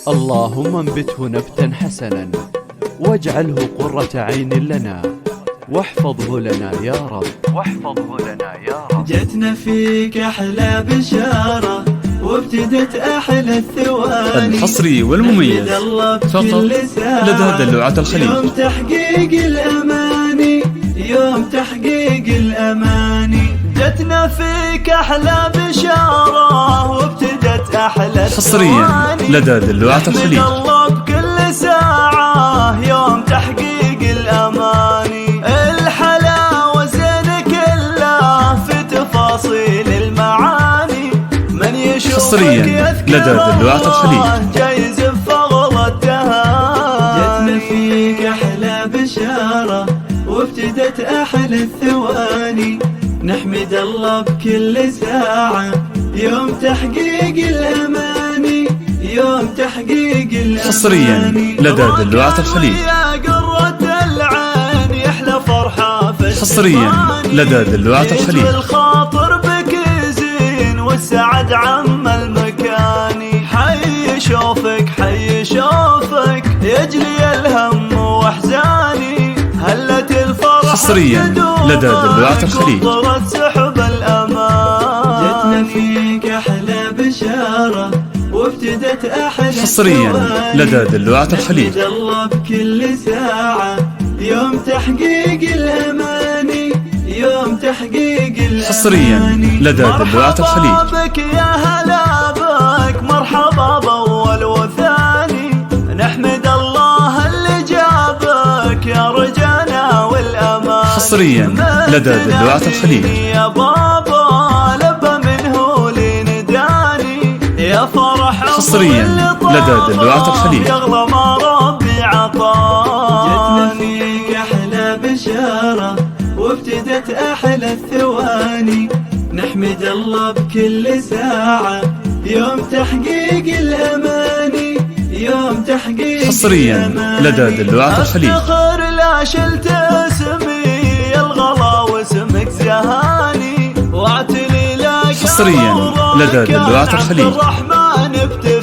اللهم انبته نبتا حسنا واجعله قرة عين لنا واحفظه لنا يا رب، واحفظه لنا يا رب. جتنا فيك أحلى بشارة وابتدت أحلى الثواني، الحصري والمميز فقط لدى دلوعة الخليج. يوم تحقيق الأماني، يوم تحقيق الأماني، جتنا فيك أحلى بشارة وابتدت أحلى حصريا لدى دلوعة الخليج. نحمد الله بكل ساعة يوم تحقيق الأماني، الحلاوة زين كلها في تفاصيل المعاني، من يشوفك حصريا لدى دلوعة الخليج. جايز بفضل التهاني. جتنا فيك أحلى بشارة وابتدت أحلى الثواني، نحمد الله بكل ساعة يوم تحقيق الأماني، يوم تحقيق الأماني. حصريا لدى دلوعة الخليج. يا قرة العين يحلى فرحة في حصريا لدى دلوعة الخليج. الخاطر بك زين والسعد عم المكاني، حي شوفك حي شوفك يجلي الهم واحزاني، هلت الفرح حصريا لدى دلوعة الخليج. قدرت سحب الأمان. جتنا فيك أحلى بشارة وابتدت أحلى حصريا لدى دلوعة الخليج. نحمد الله بكل ساعة يوم تحقيق الأماني، يوم تحقيق الأماني. حصريا لدى دلوعة الخليج. مرحبا بك يا هلا بك، مرحبا بأول وثاني، نحمد الله اللي جابك يا رجانا والأمان. حصريا لدى دلوعة الخليج. يا بابا لبى منه لنداني، يا فرح حصريا لدى دلوعة الخليج. يغلى ما ربي عطاني. جتنا فيك أحلى بشارة وابتدت أحلى الثواني، نحمد الله بكل ساعة يوم تحقيق الأماني، يوم تحقيق حصريا لدى دلوعة الخليج. افتخر لا شلت اسمي الغلا واسمك زهاني، واعتلي لك حصريا لدى دلوعة الخليج.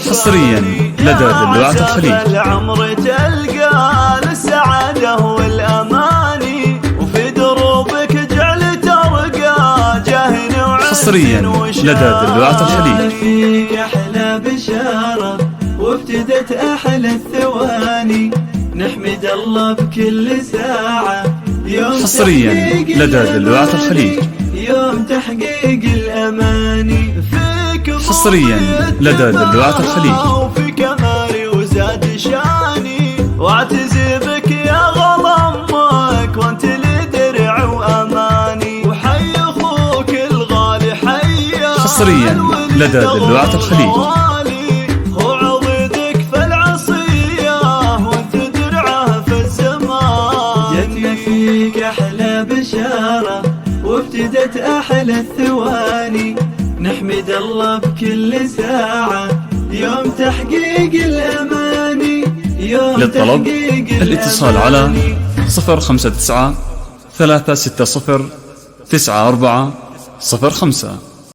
حصريا لدى دلوعة الخليج. العمر تلقى للسعادة والأماني، وفي دروبك جعل ترقى جاهن وعز. حصريا لدى دلوعة الخليج. فيك أحلى بشارة وابتدت أحلى الثواني، نحمد الله بكل ساعة يوم حصريا لدى دلوعة الخليج. يوم تحقيق الأماني. فيك حصريا لدى دلوعة الخليج. وفي كمالي وزاد شاني، واعتزي بك يا غلمك وانت لي درع وأماني، وحي أخوك الغالي حي. حصريا لدى دلوعة الخليج. هو عضدك في العصية وانت درعه في الزمان. جتنا فيك أحلى بشارة وابتدت أحلى الثواني، نحمد الله بكل ساعة يوم تحقيق الأماني، يوم للطلب تحقيق الاتصال على 059 360 94 05.